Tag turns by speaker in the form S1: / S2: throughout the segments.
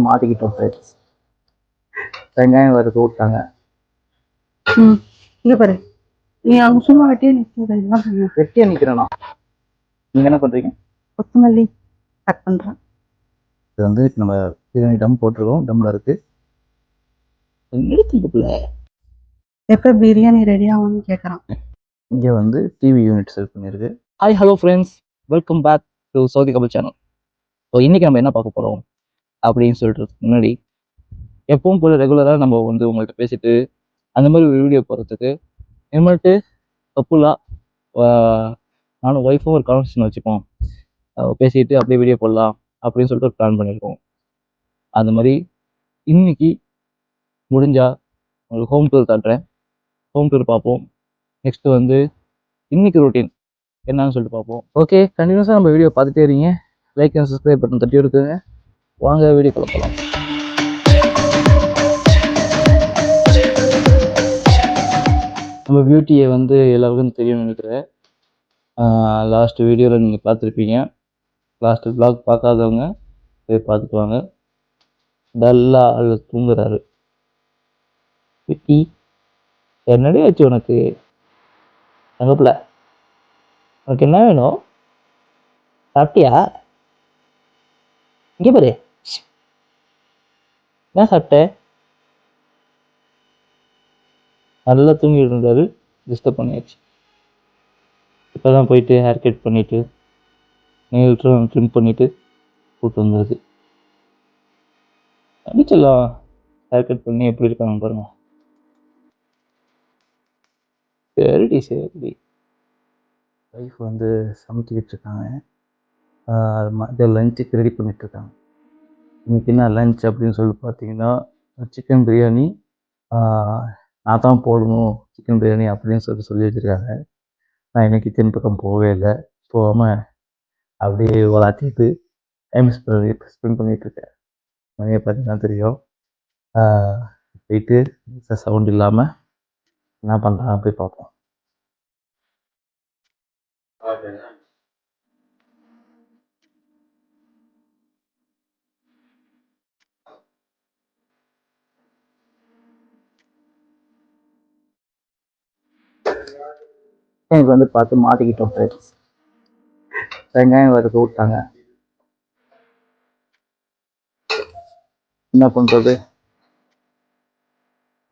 S1: மாட்டிக்கிட்டோம் ஃப்ரெண்ட்ஸ். வெங்காயம் வறுத்து விட்டாங்க.
S2: இங்க பாரு, நீ அவங்க சும்மா வெட்டியே நிற்கிறேன்.
S1: வெட்டியா நிற்கிறேண்ணா. நீங்கள் என்ன பண்ணுறீங்க?
S2: கொத்தமல்லி கட் பண்ணுறேன்.
S1: இது வந்து நம்ம பிரியாணி டம் போட்டிருக்கோம். டம்மில் இருக்குது. நிறுத்திக்குள்ள
S2: எப்போ பிரியாணி ரெடி ஆகும்னு கேட்குறான்.
S1: இங்கே வந்து டிவி யூனிட் செட் பண்ணியிருக்கு. Hi hello friends, welcome back to Saudi couple channel. So இன்றைக்கி நம்ம என்ன பார்க்க போகிறோம் அப்படின்னு சொல்லிட்டு முன்னாடி எப்பவும் போல ரெகுலராக நம்ம வந்து உங்கள்கிட்ட பேசிட்டு அந்த மாதிரி ஒரு வீடியோ போடுறதுக்கு இனிமேட்டு கப்புலாக நானும் ஒய்ஃபும் ஒரு கான்வர்சேஷன் வச்சுப்போம், பேசிட்டு அப்படியே வீடியோ போடலாம் அப்படின்னு சொல்லிட்டு ஒரு பிளான் பண்ணியிருக்கோம். அந்த மாதிரி இன்னைக்கு முடிஞ்சா உங்களுக்கு ஹோம் டூர் காட்டுறேன். ஹோம் டூர் பார்ப்போம். நெக்ஸ்ட்டு வந்து இன்னைக்கு ரொட்டீன் என்னன்னு சொல்லிட்டு பார்ப்போம். ஓகே, கண்டினியூஸாக நம்ம வீடியோ பார்த்துட்டே இருங்க. லைக் அண்ட் சப்ஸ்கிரைப் பட்டன் தட்டி இருக்குங்க. வாங்க வீடியோ போகலாம். நம்ம பியூட்டியை வந்து எல்லாருக்கும் தெரியும்னு நினைக்கிறேன். லாஸ்ட் வீடியோவில் நீங்கள் பார்த்துருப்பீங்க. லாஸ்ட் vlog பார்க்காதவங்க போய் பார்த்துட்டு வாங்க. டல்லாக அல்ல தூங்குறாரு. பியூட்டி என்னடி ஆச்சு உனக்கு? தங்கப்பில் உனக்கு என்ன வேணும்? சாப்பிட்டியா? இங்கே பாரு, என்ன சாப்பிட்ட? நல்லா தூங்கிட்டு இருந்தாரு, டிஸ்டர்ப் பண்ணியாச்சு. இப்போ தான் போயிட்டு ஹேர் கட் பண்ணிவிட்டு நெயில்ஸும் ட்ரிம் பண்ணிவிட்டு கூப்பிட்டு வந்தது. அடிச்சலாம் ஹேர் கட் பண்ணி எப்படி இருக்காங்க பாருங்க. சரிடி சரிடி. ஒய்ஃப் வந்து சமைச்சிக்கிட்டு இருக்காங்க. மதியம் லஞ்சுக்கு ரெடி பண்ணிகிட்ருக்காங்க. இன்றைக்கி என்ன லஞ்ச் அப்படின்னு சொல்லி பார்த்தீங்கன்னா சிக்கன் பிரியாணி. நான் தான் போடணும் சிக்கன் பிரியாணி அப்படின்னு சொல்லி வச்சுருக்காங்க. நான் இன்னும் கிச்சன் பக்கம் போகவே இல்லை. போகாமல் அப்படியே வளர்த்திட்டு டைம் ஸ்பெண்ட் பண்ணிகிட்ருக்கேன். நிறைய பார்த்தீங்கன்னா தெரியும். போயிட்டு சவுண்ட் இல்லாமல் என்ன பண்ணுறாங்க போய் பார்ப்போம். எனக்கு வந்து பார்த்து மாட்டிக்கிட்டோம் ஃப்ரெண்ட்ஸ். வெங்காயம் வறுத்து விட்டாங்க. என்ன பண்ணுறது?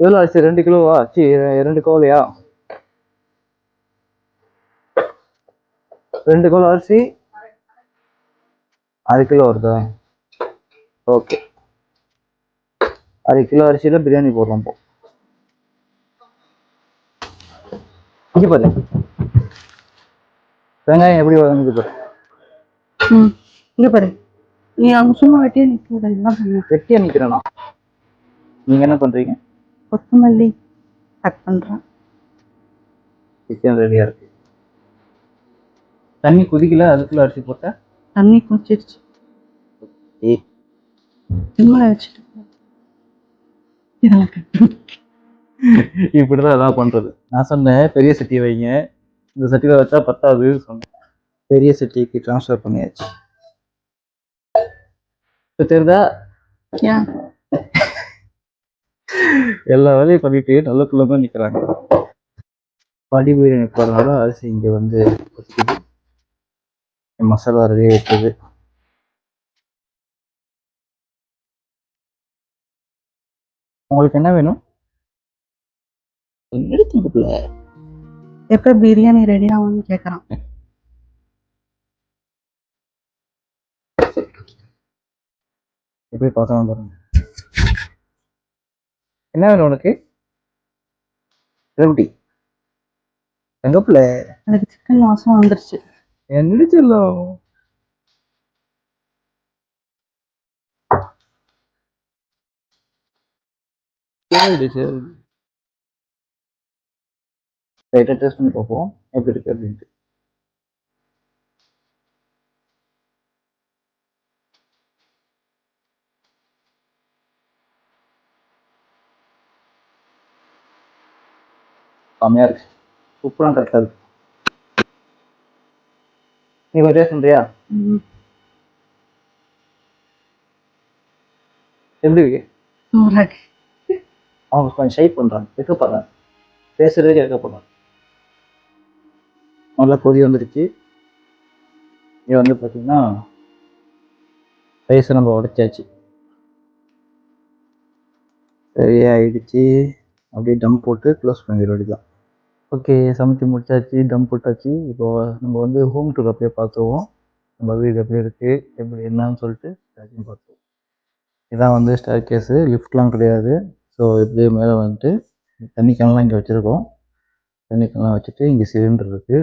S1: எவ்வளோ ஆச்சு? 2 கிலோவா? 2 கோலையா? 2 கிலோ அரிசி 1/2 கிலோ வருதா? ஓகே, 1/2 கிலோ அரிசியில் பிரியாணி போடுறோம். போ இங்கே பாரு, வெங்காயம் எப்படி வதங்குது பாரு.
S2: இங்க பாரு, நீ அவங்க சும்மா வெட்டியே நிற்கிறேன்.
S1: வெட்டியா நிற்கிறேண்ணா. நீங்கள் என்ன பண்ணுறீங்க?
S2: கொத்தமல்லி கட் பண்ணுறேன்.
S1: கிச்சன் ரெடியாக இருக்கு. தண்ணி கொதிக்கல, அதுக்குள்ள அரிசி போட்டேன்.
S2: தண்ணி கொதிச்சிருச்சு. வச்சுட்டு
S1: இப்படிதான் எல்லாம் பண்றது. நான் சொன்னேன் பெரிய சட்டியை வைங்க, இந்த சட்டியில வச்சா பத்தாது சொன்னேன். பெரிய சட்டிக்கு டிரான்ஸ்ஃபர் பண்ணியாச்சு. தெரியுதா? எல்லா வேலையும் பண்ணிட்டு நல்ல குள்ளமா நிக்கிறாங்க. படி பிரியாணி போறதுனால அரிசி இங்க வந்து மசாலா ரெடி ஆயிடுது. உங்களுக்கு என்ன வேணும்?
S2: எப்ப பிரியாணி ரெடி ஆகும்னு கேக்குறான்.
S1: எப்படி பார்த்தோம் பாருங்க. என்ன வேணும் உனக்கு? எப்படி எங்கப்புல
S2: எனக்கு சிக்கன் வாசம் வந்துருச்சு.
S1: என்னடிச்செல்லாம் சரி சரி, லைட்டாக டேஸ்ட் பண்ணி பார்ப்போம் எப்படி இருக்கு அப்படின்ட்டு. செம்மையா இருக்கு, சூப்பராக கரெக்டாக இருக்கு. நீ கொஞ்சம் டேஸ்ட் பண்ணுறியா? எப்படி
S2: சூப்பரா இருக்கு.
S1: அவங்க கொஞ்சம் ஷை பண்ணுறாங்க, வைக்கப்படுறாங்க, பேசுறதே கேட்கப்படுறாங்க. நல்லா கொதி வந்துடுச்சு. இங்கே வந்து பார்த்தீங்கன்னா ரைஸை நம்ம உடைச்சாச்சு, சரியா ஆயிடுச்சு. அப்படியே டம் போட்டு க்ளோஸ் பண்ணிட வேண்டியதான். ஓகே, சமைச்சு முடிச்சாச்சு, டம் போட்டாச்சு. இப்போ நம்ம வந்து ஹோம் டூர் அப்படியே பார்த்துருவோம். நம்ம வீடு எப்படி இருக்குது, எப்படி என்னன்னு சொல்லிட்டு எல்லாத்தையும் பார்த்துருவோம். இதான் வந்து ஸ்டேர் கேஸு, லிஃப்ட்லாம் கிடையாது. ஸோ இப்படியே மேலே வந்துட்டு தண்ணி கேன்லாம் இங்கே வச்சுருக்கோம். தண்ணி கேன்லாம் வச்சுட்டு இங்கே சிலிண்டர் இருக்குது.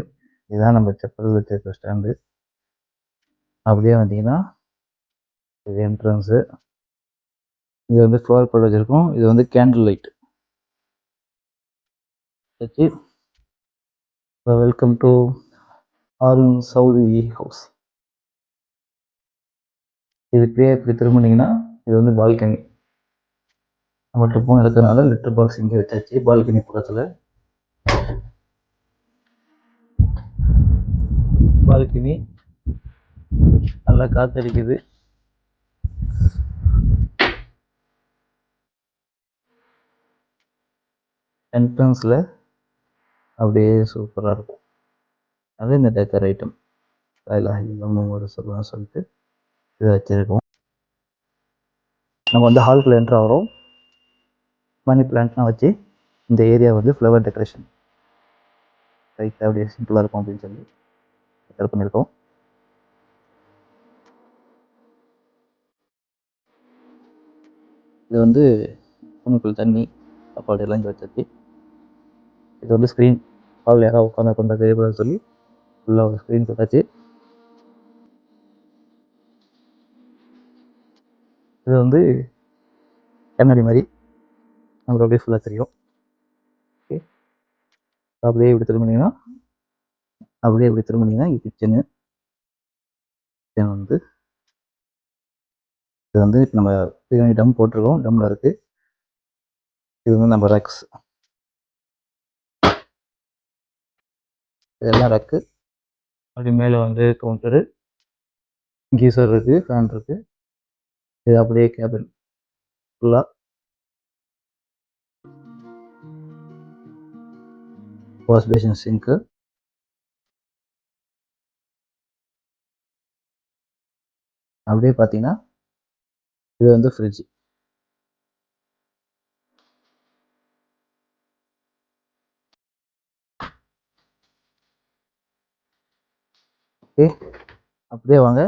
S1: இதுதான் நம்ம செப்பல் வச்சுருக்க ஸ்டாண்டு. அப்படியே வந்தீங்கன்னா இது என்ட்ரன்ஸு. இது வந்து ஃப்ளவர் பாட் வச்சுருக்கோம். இது வந்து கேண்டில் லைட் வச்சு. Welcome to Arun Saudi house. இது இப்படியே இப்படி திரும்பினீங்கன்னா இது வந்து பால்கனி. நம்ம ட்ரிப்பும் இருக்கிறதுனால லிட்டர் பாக்ஸ் இங்கே வச்சாச்சு பால்கனி பக்கத்தில். பால்கனி நல்லா காத்தடிக்குது. என்ட்ரன்ஸில் அப்படியே சூப்பராக இருக்கும். அது இந்த டெக்கர் ஐட்டம் ஒரு சொல்லலாம் சொல்லிட்டு இதை வச்சுருக்கோம். நம்ம வந்து ஹால்குள்ளே என்ட்ரு ஆகிறோம். மணி பிளான்ட்லாம் வச்சு இந்த ஏரியா வந்து ஃப்ளவர் டெக்கரேஷன் ரைட் அப்படியே சிம்பிளாக இருக்கும் அப்படின்னு சொல்லி டெக்கர் பண்ணியிருக்கோம். இது வந்து பொண்ணுக்குள் தண்ணி சாப்பாடு எல்லாம் இங்கே வச்சாச்சு. இது வந்து ஸ்க்ரீன், ஹால் யாராவது உட்காந்து கொண்டா தெரியக்கூடாதுன்னு சொல்லி ஃபுல்லாக ஒரு ஸ்க்ரீன் போட்டாச்சு. இது வந்து கண்ணாடி மாதிரி நமக்கு அப்படியே ஃபுல்லாக தெரியும். ஓகே, அப்படியே இப்படி திரும்பினீங்கன்னா இது கிச்சனு. கிச்சன் வந்து இது வந்து இப்போ நம்ம பிரியாணி டம் போட்டிருக்கோம், டம்மில் இருக்குது. இது வந்து நம்ம ரக்ஸ், இதெல்லாம் ரக்கு. அப்படி மேலே வந்து கவுண்டரு, கீசர் இருக்குது, ஃபேன் இருக்குது. இது அப்படியே கேபின் ஃபுல்லாக வாஷ் பேஷன், சிங்க்கு. அப்படியே பார்த்தீங்கன்னா இது வந்து ஃப்ரிட்ஜ். ஓகே, அப்படியே வாங்க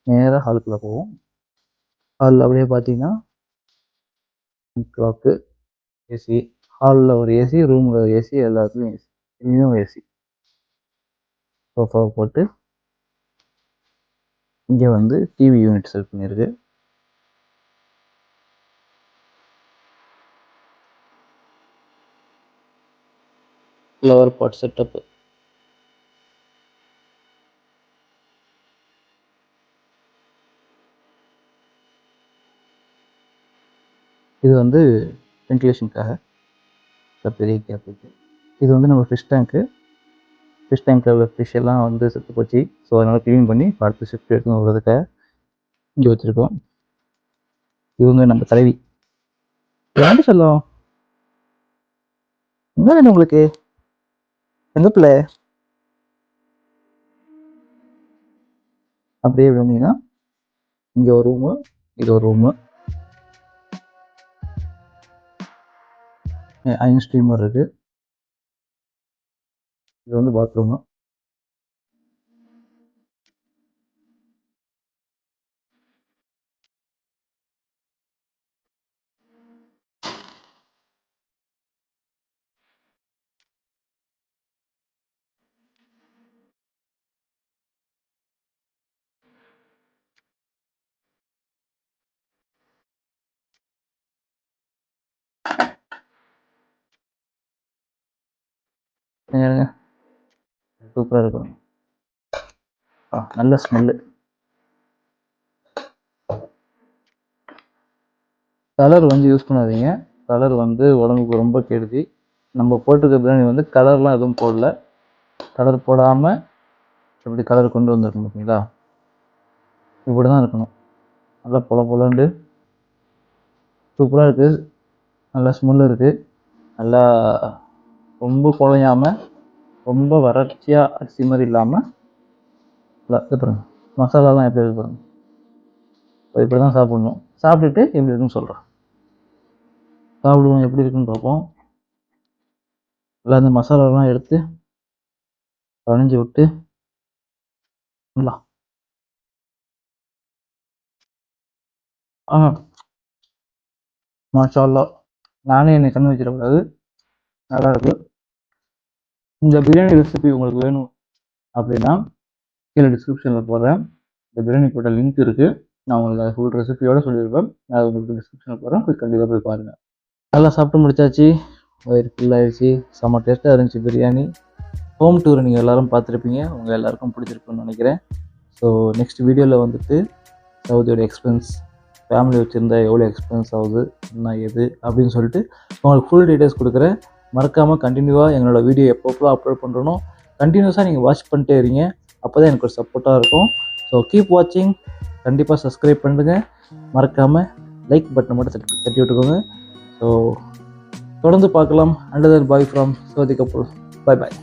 S1: நேராக ஹாலுக்குள்ளே போவோம். ஹாலில் அப்படியே பார்த்தீங்கன்னா கிளாக்கு, ஏசி. ஹாலில் ஒரு ஏசி, ரூமில் ஒரு ஏசி, எல்லாத்துலேயும் ஏசி, இங்கேயும் ஏசி. சோஃபாவை போட்டு இங்கே வந்து டிவி யூனிட் செட் பண்ணியிருக்கு. Flower pot setup. இது வந்து வென்டிலேஷனுக்காக பெரிய கேப் இருக்குது. இது வந்து நம்ம ஃபிஷ் டேங்க்கு. ஃபிஷ் டேங்க்கில் உள்ள ஃபிஷ் எல்லாம் வந்து செத்து போச்சு. ஸோ அதனால் க்ளீன் பண்ணி அடுத்த ஷிஃப்ட் எடுத்துன்னு வர்றதுக்காக இங்கே வச்சுருக்கோம். இவங்க நம்ம தலைவி. ஏன்ட்டு சொல்லும், என்ன வேணும் உங்களுக்கு, எந்த பிள்ளை? அப்படியே வந்தீங்கன்னா இங்கே ஒரு ரூமு, இது ஒரு ரூமு, அயன் ஸ்டீமர் இருக்குது. இது வந்து பாத்ரூமு. சூப்பராக இருக்கும். நல்ல ஸ்மெல்லு. கலர் வந்து யூஸ் பண்ணாதீங்க, கலர் வந்து உடம்புக்கு ரொம்ப கெடுதி. நம்ம போட்டிருக்க பிரியாணி வந்து கலர்லாம் எதுவும் போடல. கலர் போடாமல் இப்படி கலர் கொண்டு வந்துருக்கணும் பார்த்தீங்களா, இப்படி தான் இருக்கணும். நல்லா பொல பொலண்டு சூப்பராக இருக்குது. நல்லா ஸ்மெல் இருக்குது. நல்லா ரொம்ப குழையாமல் ரொம்ப வறட்சியாக அரிசி மாதிரி இல்லாமல் இது பாருங்க மசாலாலாம் எப்படி இருக்கு பாருங்க. இப்படி தான் சாப்பிட்ணும். சாப்பிட்டுட்டு எப்படி இருக்குன்னு சொல்கிறேன். சாப்பிடுவோம் எப்படி இருக்குன்னு பார்ப்போம். இல்லை அந்த மசாலாலாம் எடுத்து களைஞ்சி விட்டு நல்லா மாஷா அல்லாஹ். நானே என்னை கண்ணு வச்சிடக்கூடாது. நல்லா இருக்கு. இந்த பிரியாணி ரெசிபி உங்களுக்கு வேணும் அப்படின்னா கீழே டிஸ்கிரிப்ஷனில் போடுறேன். இந்த பிரியாணி போட்ட லிங்க் இருக்குது. நான் உங்களுக்கு ஃபுல் ரெசிபியோட சொல்லியிருப்பேன். அது உங்களுக்கு டிஸ்கிரிப்ஷனில் போடுறேன். போய் கண்டிப்பாக போய் பாருங்கள். நல்லா சாப்பிட்டு முடிச்சாச்சு. வயிறு ஃபுல்லாகிடுச்சு. செம்ம டேஸ்ட்டாக இருந்துச்சு பிரியாணி. ஹோம் டூர் நீங்கள் எல்லோரும் பார்த்துருப்பீங்க. உங்கள் எல்லாருக்கும் பிடிச்சிருக்குன்னு நினைக்கிறேன். ஸோ நெக்ஸ்ட் வீடியோவில் வந்துட்டு சவுதியோட எக்ஸ்பென்ஸ், ஃபேமிலி வச்சுருந்தா எவ்வளோ எக்ஸ்பென்ஸ் ஆகுது, என்ன எது அப்படின்னு சொல்லிட்டு உங்களுக்கு ஃபுல் டீட்டெயில்ஸ் கொடுக்குறேன். மறக்காமல் கண்டினியூவாக எங்களோட வீடியோ எப்பப்போ அப்லோட் பண்ணுறனோ கண்டினியூஸாக நீங்கள் வாட்ச் பண்ணிட்டே இருங்க. அப்போ தான் எனக்கு ஒரு சப்போர்ட்டாக இருக்கும். ஸோ கீப் வாட்சிங். கண்டிப்பாக சப்ஸ்கிரைப் பண்ணுங்கள். மறக்காமல் லைக் பட்டனை மட்டும் தட்டி விட்டுக்கோங்க. ஸோ தொடர்ந்து பார்க்கலாம். Under bye from Saudi Kapoor. Bye bye.